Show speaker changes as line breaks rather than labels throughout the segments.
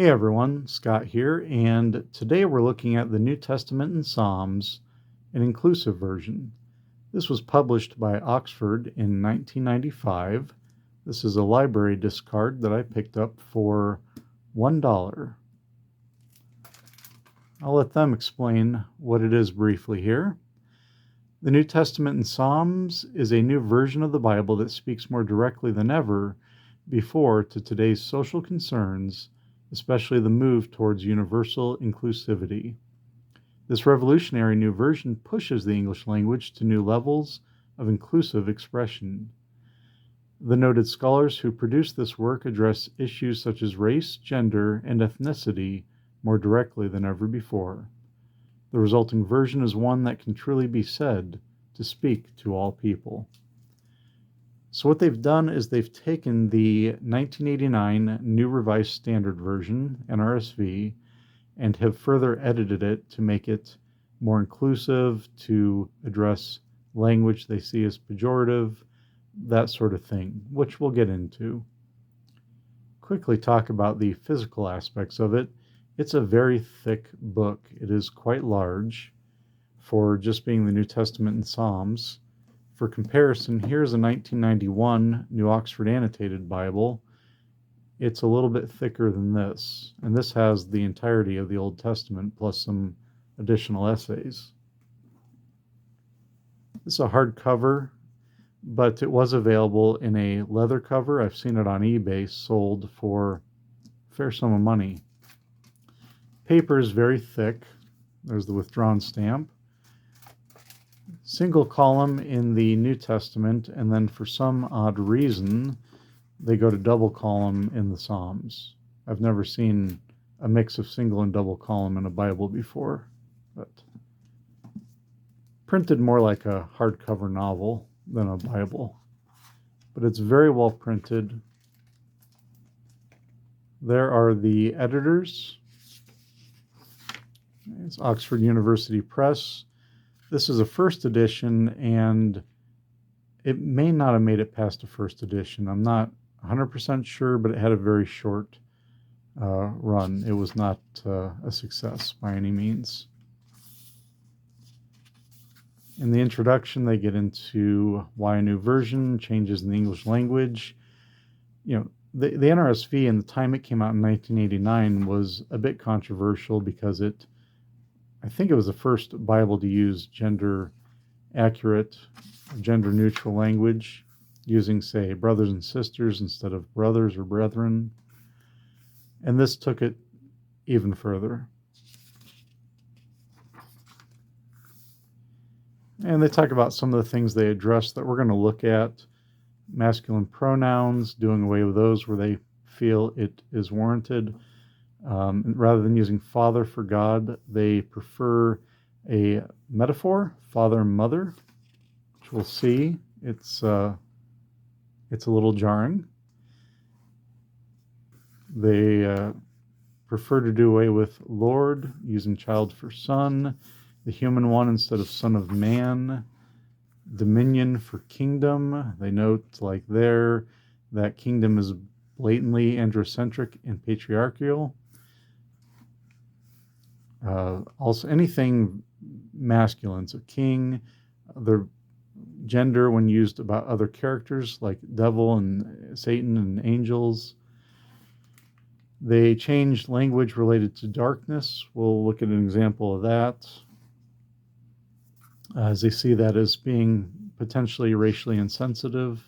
Hey everyone, Scott here, and today we're looking at the New Testament and Psalms, an inclusive version. This was published by Oxford in 1995. This is a library discard that I picked up for $1. I'll let them explain what it is briefly here. The New Testament and Psalms is a new version of the Bible that speaks more directly than ever before to today's social concerns, especially the move towards universal inclusivity. This revolutionary new version pushes the English language to new levels of inclusive expression. The noted scholars who produced this work address issues such as race, gender, and ethnicity more directly than ever before. The resulting version is one that can truly be said to speak to all people. So what they've done is they've taken the 1989 New Revised Standard Version, NRSV, and have further edited it to make it more inclusive, to address language they see as pejorative, that sort of thing, which we'll get into. Quickly talk about the physical aspects of it. It's a very thick book. It is quite large for just being the New Testament and Psalms. For comparison, here's a 1991 New Oxford Annotated Bible. It's a little bit thicker than this, and this has the entirety of the Old Testament plus some additional essays. This is a hardcover, but it was available in a leather cover. I've seen it on eBay sold for a fair sum of money. Paper is very thick. There's the withdrawn stamp. Single column in the New Testament, and then for some odd reason, they go to double column in the Psalms. I've never seen a mix of single and double column in a Bible before, but printed more like a hardcover novel than a Bible. But it's very well printed. There are the editors. It's Oxford University Press. This is a first edition, and it may not have made it past a first edition. I'm not 100% sure, but it had a very short run. It was not a success by any means. In the introduction, they get into why a new version, changes in the English language. You know, the NRSV, in the time it came out in 1989, was a bit controversial because I think it was the first Bible to use gender-accurate, gender-neutral language, using, say, brothers and sisters instead of brothers or brethren. And this took it even further. And they talk about some of the things they address that we're going to look at. Masculine pronouns, doing away with those where they feel it is warranted. Rather than using father for God, they prefer a metaphor, father and mother, which we'll see. It's a little jarring. They prefer to do away with Lord, using child for son, the human one instead of son of man, dominion for kingdom. They note, like there, that kingdom is blatantly androcentric and patriarchal. Also, anything masculine, so king, the gender when used about other characters like devil and Satan and angels. They changed language related to darkness. We'll look at an example of that, as they see that as being potentially racially insensitive.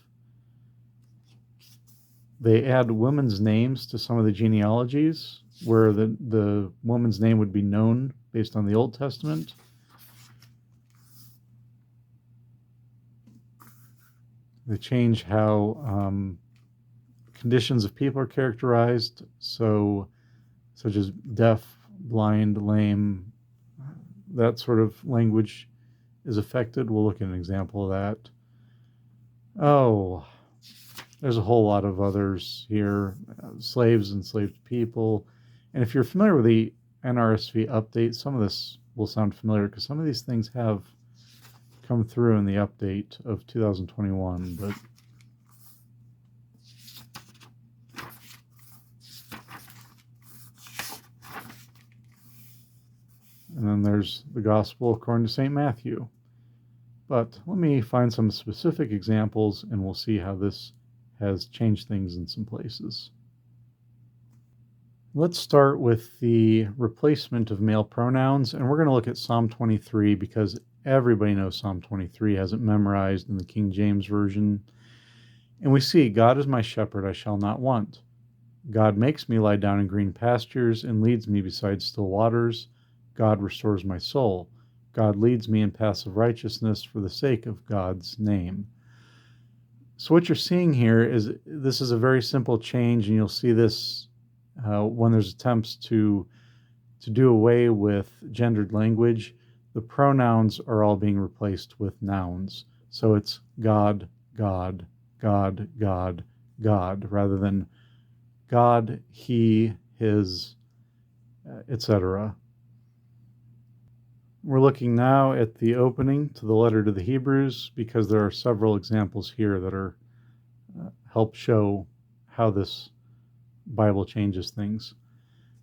They add women's names to some of the genealogies, where the woman's name would be known based on the Old Testament. They change how conditions of people are characterized, such as deaf, blind, lame, that sort of language is affected. We'll look at an example of that. Oh, there's a whole lot of others here. Slaves, enslaved people. And if you're familiar with the NRSV update, some of this will sound familiar because some of these things have come through in the update of 2021, but And then there's the Gospel according to St. Matthew. But let me find some specific examples, and we'll see how this has changed things in some places. Let's start with the replacement of male pronouns, and we're going to look at Psalm 23 because everybody knows Psalm 23, has it memorized in the King James Version. And we see, God is my shepherd, I shall not want. God makes me lie down in green pastures and leads me beside still waters. God restores my soul. God leads me in paths of righteousness for the sake of God's name. So what you're seeing here is this is a very simple change, and you'll see this when there's attempts to do away with gendered language. The pronouns are all being replaced with nouns. So it's God, God, God, God, God, rather than God, he, his, etc. We're looking now at the opening to the letter to the Hebrews because there are several examples here that are help show how this Bible changes things.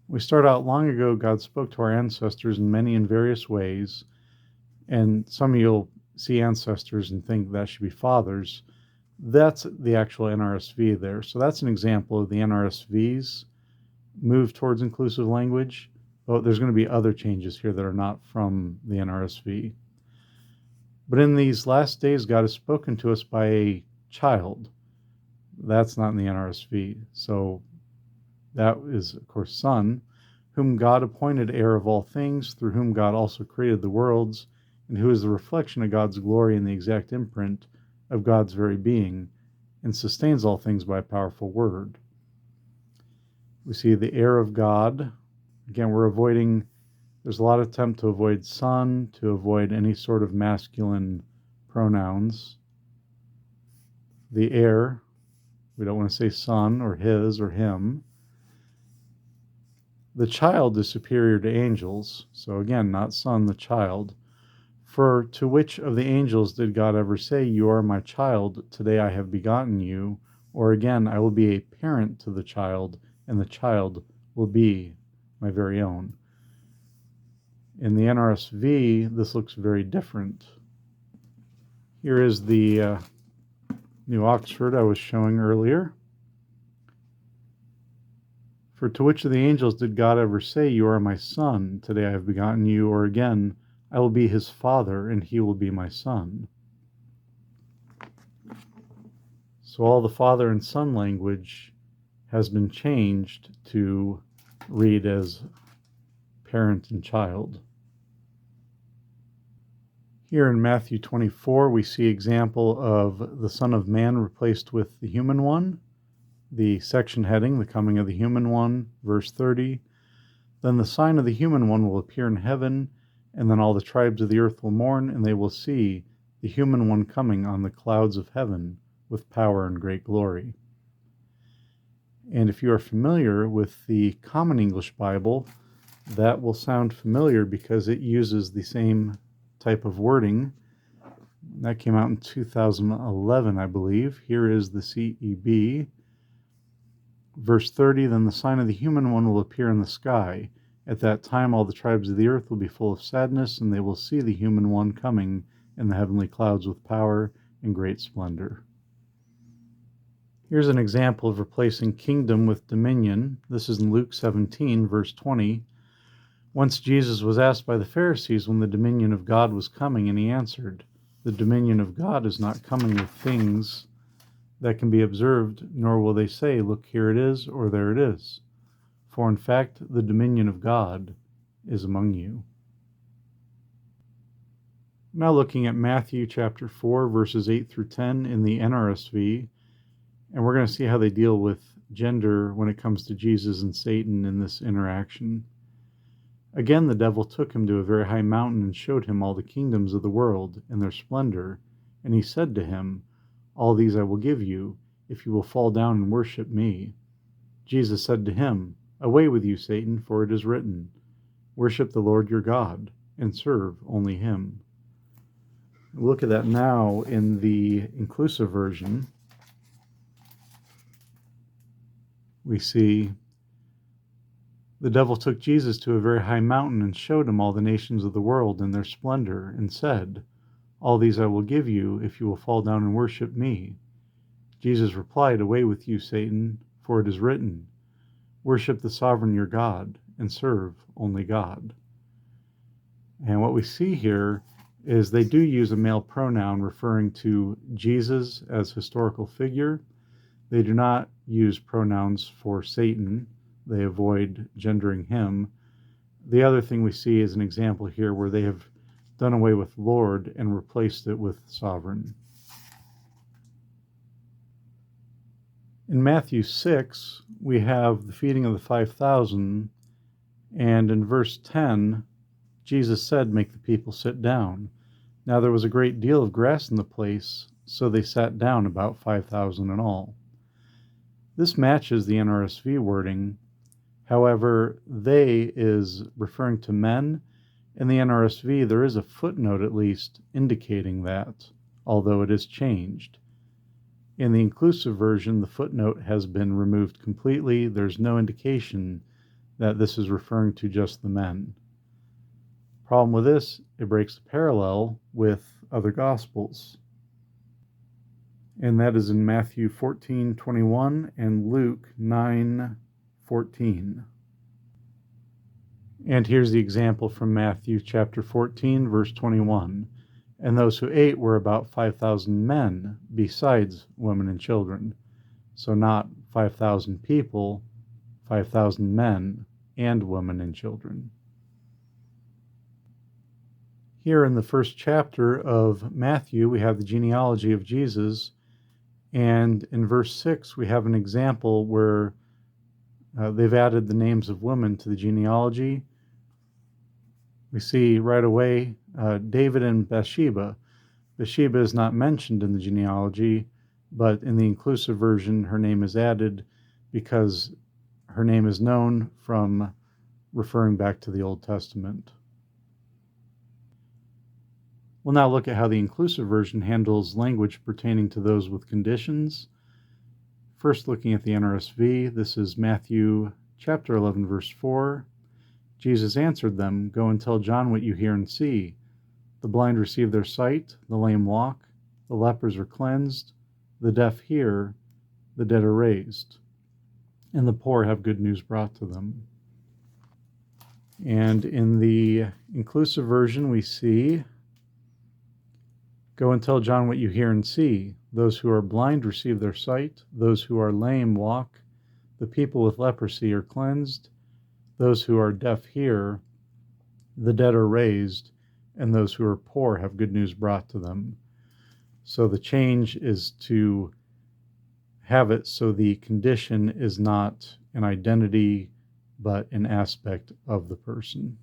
We start out long ago, God spoke to our ancestors in many and various ways, and some of you'll see ancestors and think that should be fathers. That's the actual NRSV there. So that's an example of the NRSV's move towards inclusive language. But there's going to be other changes here that are not from the NRSV. But in these last days, God has spoken to us by a child. That's not in the NRSV. So that is, of course, Son, whom God appointed heir of all things, through whom God also created the worlds, and who is the reflection of God's glory and the exact imprint of God's very being, and sustains all things by a powerful word. We see the heir of God. Again, there's a lot of attempt to avoid son, to avoid any sort of masculine pronouns. The heir, we don't want to say son or his or him. The child is superior to angels. So again, not son, the child. For to which of the angels did God ever say, "You are my child, today I have begotten you"? Or again, "I will be a parent to the child, and the child will be my very own"? In the NRSV, this looks very different. Here is the New Oxford I was showing earlier. For to which of the angels did God ever say, "You are my son, today I have begotten you"? Or again, "I will be his father, and he will be my son"? So all the father and son language has been changed to read as parent and child. Here in Matthew 24, we see example of the Son of Man replaced with the human one. The section heading, the coming of the human one, verse 30. Then the sign of the human one will appear in heaven, and then all the tribes of the earth will mourn, and they will see the human one coming on the clouds of heaven with power and great glory. And if you are familiar with the Common English Bible, that will sound familiar because it uses the same type of wording. That came out in 2011, I believe. Here is the CEB. Verse 30, then the sign of the human one will appear in the sky. At that time all the tribes of the earth will be full of sadness, and they will see the human one coming in the heavenly clouds with power and great splendor. Here's an example of replacing kingdom with dominion. This is in Luke 17, verse 20. Once Jesus was asked by the Pharisees when the dominion of God was coming, and he answered, "The dominion of God is not coming with things that can be observed, nor will they say, 'Look, here it is,' or 'There it is.' For in fact, the dominion of God is among you." Now looking at Matthew chapter 4, verses 8 through 10 in the NRSV, and we're going to see how they deal with gender when it comes to Jesus and Satan in this interaction. Again, the devil took him to a very high mountain and showed him all the kingdoms of the world and their splendor. And he said to him, "All these I will give you, if you will fall down and worship me." Jesus said to him, "Away with you, Satan, for it is written, 'Worship the Lord your God, and serve only him.'" Look at that now in the inclusive version. We see, The devil took Jesus to a very high mountain and showed him all the nations of the world in their splendor, and said, "All these I will give you if you will fall down and worship me." Jesus replied, "Away with you, Satan, for it is written, 'Worship the sovereign your God, and serve only God.'" And what we see here is they do use a male pronoun referring to Jesus as historical figure. They do not use pronouns for Satan. They avoid gendering him. The other thing we see is an example here where they have done away with Lord and replaced it with sovereign. In Matthew 6, we have the feeding of the 5,000, and in verse 10, Jesus said, "Make the people sit down." Now there was a great deal of grass in the place, so they sat down, about 5,000 in all. This matches the NRSV wording. However, "they" is referring to men. In the NRSV, there is a footnote at least indicating that, although it is changed. In the inclusive version, the footnote has been removed completely. There's no indication that this is referring to just the men. Problem with this, it breaks the parallel with other Gospels. And that is in Matthew 14:21 and Luke 9:14. And here's the example from Matthew chapter 14, verse 21. "And those who ate were about 5,000 men, besides women and children." So not 5,000 people, 5,000 men and women and children. Here in the first chapter of Matthew, we have the genealogy of Jesus. And in verse 6, we have an example where they've added the names of women to the genealogy. We see right away David and Bathsheba. Bathsheba is not mentioned in the genealogy, but in the inclusive version, her name is added because her name is known from referring back to the Old Testament. We'll now look at how the inclusive version handles language pertaining to those with conditions. First, looking at the NRSV, this is Matthew chapter 11, verse 4. Jesus answered them, "Go and tell John what you hear and see. The blind receive their sight, the lame walk, the lepers are cleansed, the deaf hear, the dead are raised, and the poor have good news brought to them." And in the inclusive version, we see, "Go and tell John what you hear and see. Those who are blind receive their sight, those who are lame walk, the people with leprosy are cleansed, those who are deaf hear, the dead are raised, and those who are poor have good news brought to them." So the change is to have it so the condition is not an identity, but an aspect of the person.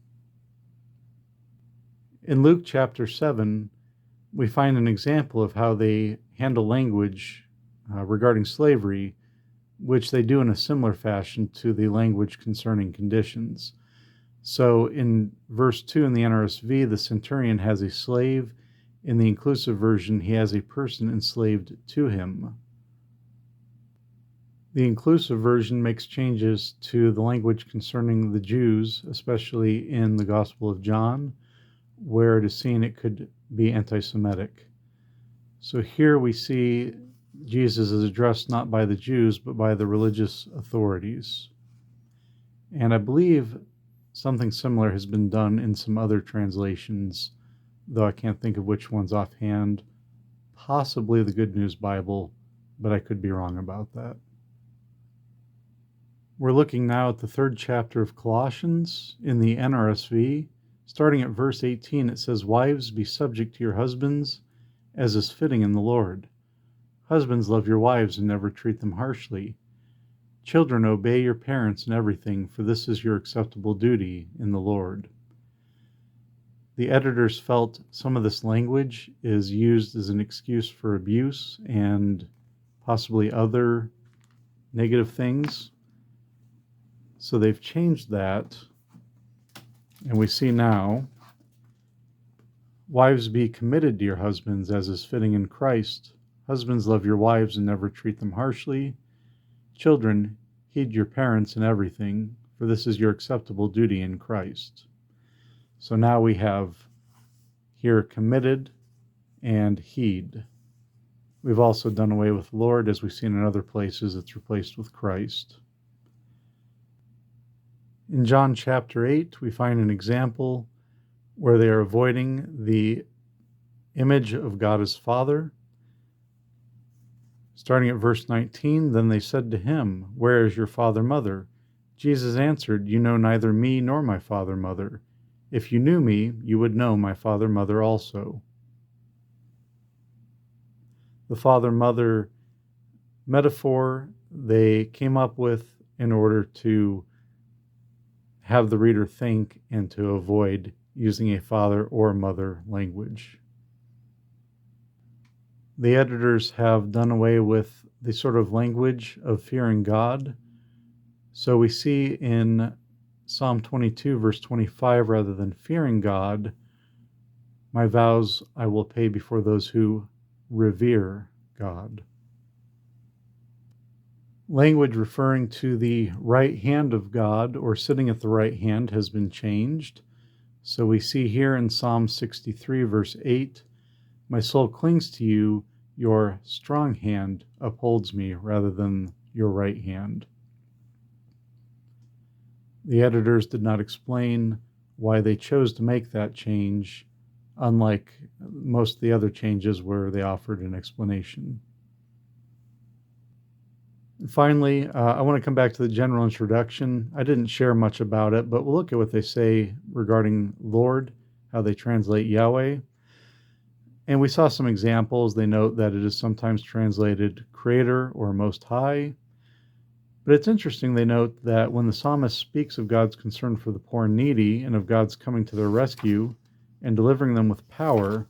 In Luke chapter 7, we find an example of how they handle language regarding slavery, which they do in a similar fashion to the language concerning conditions. So in verse 2 in the NRSV, the centurion has a slave. In the inclusive version, he has a person enslaved to him. The inclusive version makes changes to the language concerning the Jews, especially in the Gospel of John, where it is seen it could be anti-Semitic. So here we see Jesus is addressed not by the Jews, but by the religious authorities. And I believe something similar has been done in some other translations, though I can't think of which ones offhand. Possibly the Good News Bible, but I could be wrong about that. We're looking now at the third chapter of Colossians in the NRSV. Starting at verse 18, it says, "Wives, be subject to your husbands, as is fitting in the Lord. Husbands, love your wives and never treat them harshly. Children, obey your parents in everything, for this is your acceptable duty in the Lord." The editors felt some of this language is used as an excuse for abuse and possibly other negative things. So they've changed that. And we see now, "Wives, be committed to your husbands as is fitting in Christ. Husbands, love your wives and never treat them harshly. Children, heed your parents in everything, for this is your acceptable duty in Christ. So now we have here committed and heed. We've also done away with Lord, as we've seen in other places. It's replaced with Christ. In John chapter 8, we find an example where they are avoiding the image of God as Father. Starting at verse 19, then they said to him, "Where is your father, mother?" Jesus answered, "You know neither me nor my father, mother. If you knew me, you would know my father, mother also." The father, mother metaphor they came up with in order to have the reader think and to avoid using a father or mother language. The editors have done away with the sort of language of fearing God. So we see in Psalm 22, verse 25, rather than fearing God, my vows I will pay before those who revere God. Language referring to the right hand of God or sitting at the right hand has been changed. So we see here in Psalm 63, verse 8, my soul clings to you, your strong hand upholds me, rather than your right hand. The editors did not explain why they chose to make that change, unlike most of the other changes where they offered an explanation. And finally, I want to come back to the general introduction. I didn't share much about it, but we'll look at what they say regarding Lord, how they translate Yahweh. And we saw some examples. They note that it is sometimes translated Creator or Most High. But it's interesting, they note that when the psalmist speaks of God's concern for the poor and needy and of God's coming to their rescue and delivering them with power,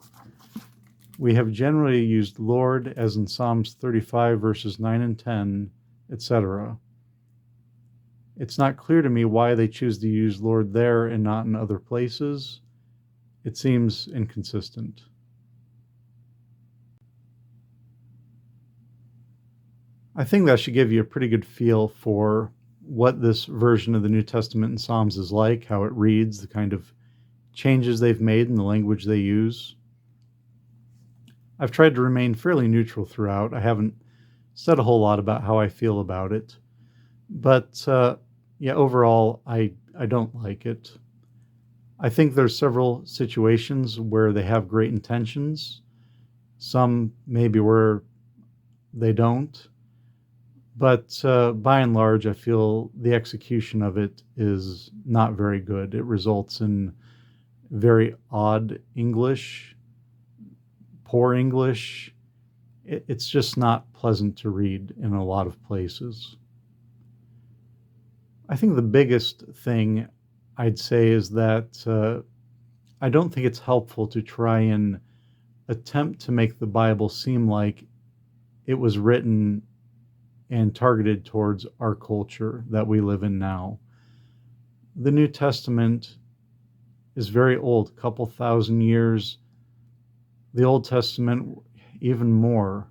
we have generally used Lord, as in Psalms 35, verses 9 and 10, etc. It's not clear to me why they choose to use Lord there and not in other places. It seems inconsistent. I think that should give you a pretty good feel for what this version of the New Testament in Psalms is like, how it reads, the kind of changes they've made in the language they use. I've tried to remain fairly neutral throughout. I haven't said a whole lot about how I feel about it. But overall, I don't like it. I think there's several situations where they have great intentions. Some maybe where they don't. But by and large, I feel the execution of it is not very good. It results in very odd English, poor English. It's just not pleasant to read in a lot of places. I think the biggest thing I'd say is that I don't think it's helpful to try and attempt to make the Bible seem like it was written and targeted towards our culture that we live in now. The New Testament is very old, a couple thousand years. The Old Testament, even more.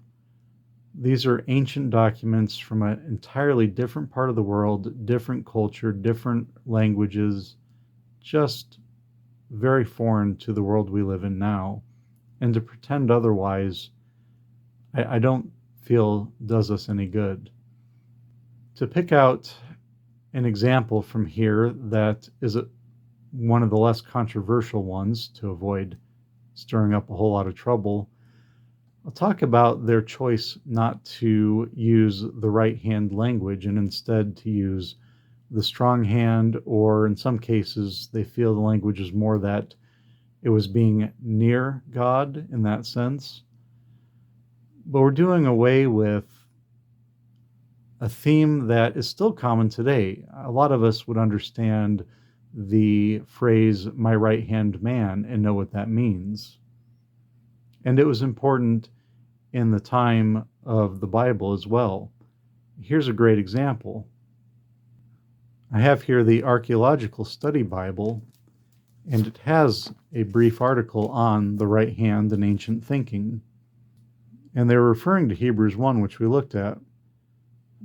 These are ancient documents from an entirely different part of the world, different culture, different languages, just very foreign to the world we live in now. And to pretend otherwise, I don't feel does us any good. To pick out an example from here that is one of the less controversial ones to avoid stirring up a whole lot of trouble, I'll talk about their choice not to use the right hand language and instead to use the strong hand, or in some cases they feel the language is more that it was being near God in that sense. But we're doing away with a theme that is still common today. A lot of us would understand the phrase, my right hand man, and know what that means. And it was important in the time of the Bible as well. Here's a great example. I have here the Archaeological Study Bible, and it has a brief article on the right hand and ancient thinking. And they're referring to Hebrews 1, which we looked at.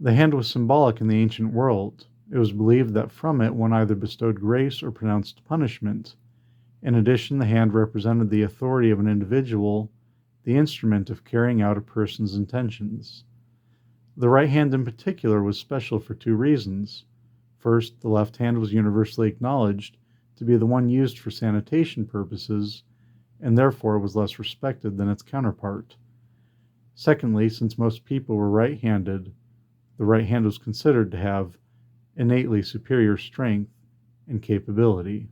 The hand was symbolic in the ancient world. It was believed that from it one either bestowed grace or pronounced punishment. In addition, the hand represented the authority of an individual, the instrument of carrying out a person's intentions. The right hand in particular was special for two reasons. First, the left hand was universally acknowledged to be the one used for sanitation purposes, and therefore was less respected than its counterpart. Secondly, since most people were right-handed, the right hand was considered to have innately superior strength and capability.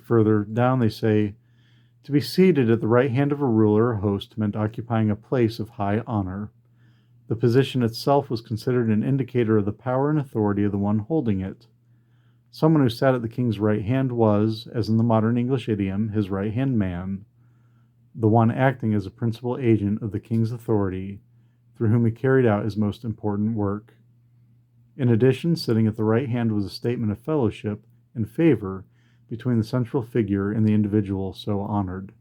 Further down they say, to be seated at the right hand of a ruler or host meant occupying a place of high honor. The position itself was considered an indicator of the power and authority of the one holding it. Someone who sat at the king's right hand was, as in the modern English idiom, his right-hand man, the one acting as a principal agent of the king's authority, through whom he carried out his most important work. In addition, sitting at the right hand was a statement of fellowship and favor between the central figure and the individual so honored.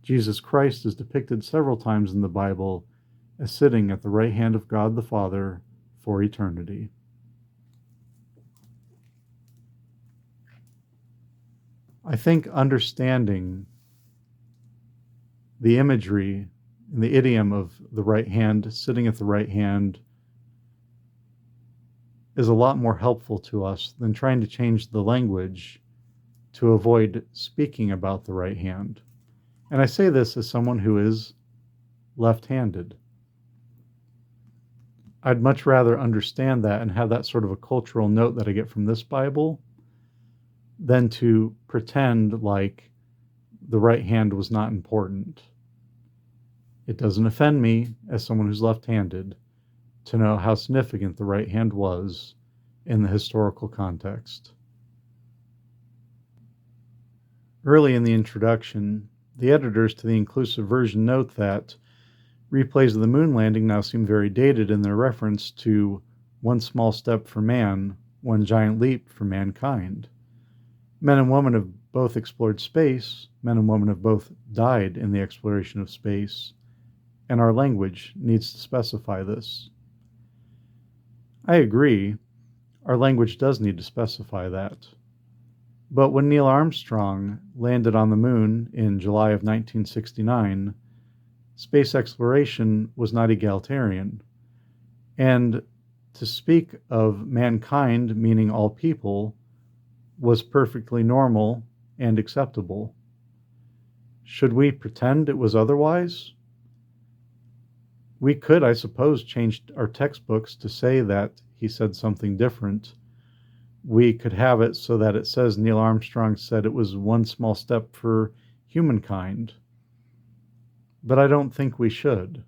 Jesus Christ is depicted several times in the Bible as sitting at the right hand of God the Father for eternity. I think understanding the imagery and the idiom of the right hand, sitting at the right hand, is a lot more helpful to us than trying to change the language to avoid speaking about the right hand. And I say this as someone who is left-handed. I'd much rather understand that and have that sort of a cultural note that I get from this Bible than to pretend like the right hand was not important. It doesn't offend me, as someone who's left-handed, to know how significant the right hand was in the historical context. Early in the introduction, the editors to the inclusive version note that replays of the moon landing now seem very dated in their reference to one small step for man, one giant leap for mankind. Men and women have both explored space, men and women have both died in the exploration of space, and our language needs to specify this. I agree, our language does need to specify that. But when Neil Armstrong landed on the moon in July of 1969, space exploration was not egalitarian. And to speak of mankind, meaning all people, was perfectly normal and acceptable. Should we pretend it was otherwise? We could, I suppose, change our textbooks to say that he said something different. We could have it so that it says Neil Armstrong said it was one small step for humankind. But I don't think we should.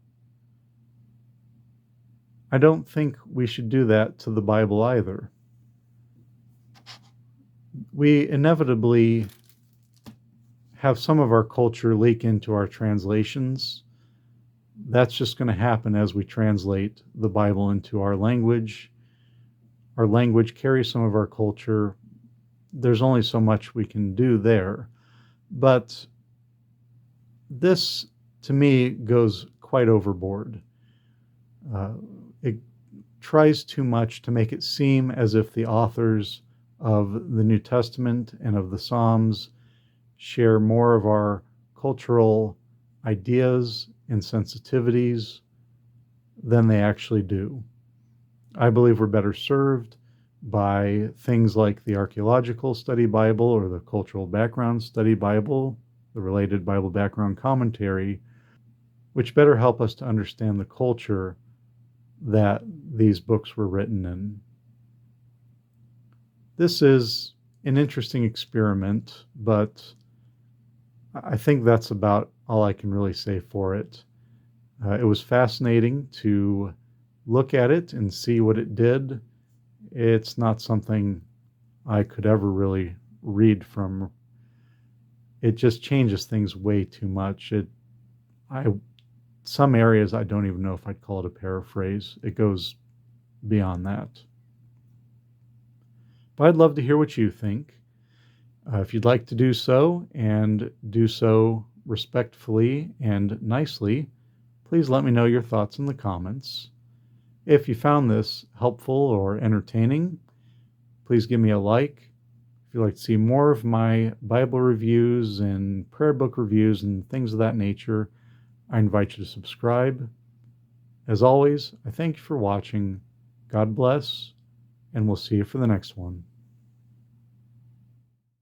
I don't think we should do that to the Bible either. We inevitably have some of our culture leak into our translations. That's just going to happen as we translate the Bible into our language. Our language carries some of our culture. There's only so much we can do there. But this, to me, goes quite overboard. It tries too much to make it seem as if the authors of the New Testament and of the Psalms share more of our cultural ideas and sensitivities than they actually do. I believe we're better served by things like the Archaeological Study Bible or the Cultural Background Study Bible, the related Bible background commentary, which better help us to understand the culture that these books were written in. This is an interesting experiment, but I think that's about all I can really say for it. It was fascinating to look at it and see what it did. It's not something I could ever really read from. It just changes things way too much. Some areas I don't even know if I'd call it a paraphrase. It goes beyond that. But I'd love to hear what you think. If you'd like to do so, and do so respectfully and nicely, please let me know your thoughts in the comments. If you found this helpful or entertaining, please give me a like. If you'd like to see more of my Bible reviews and prayer book reviews and things of that nature, I invite you to subscribe. As always, I thank you for watching. God bless, and we'll see you for the next one.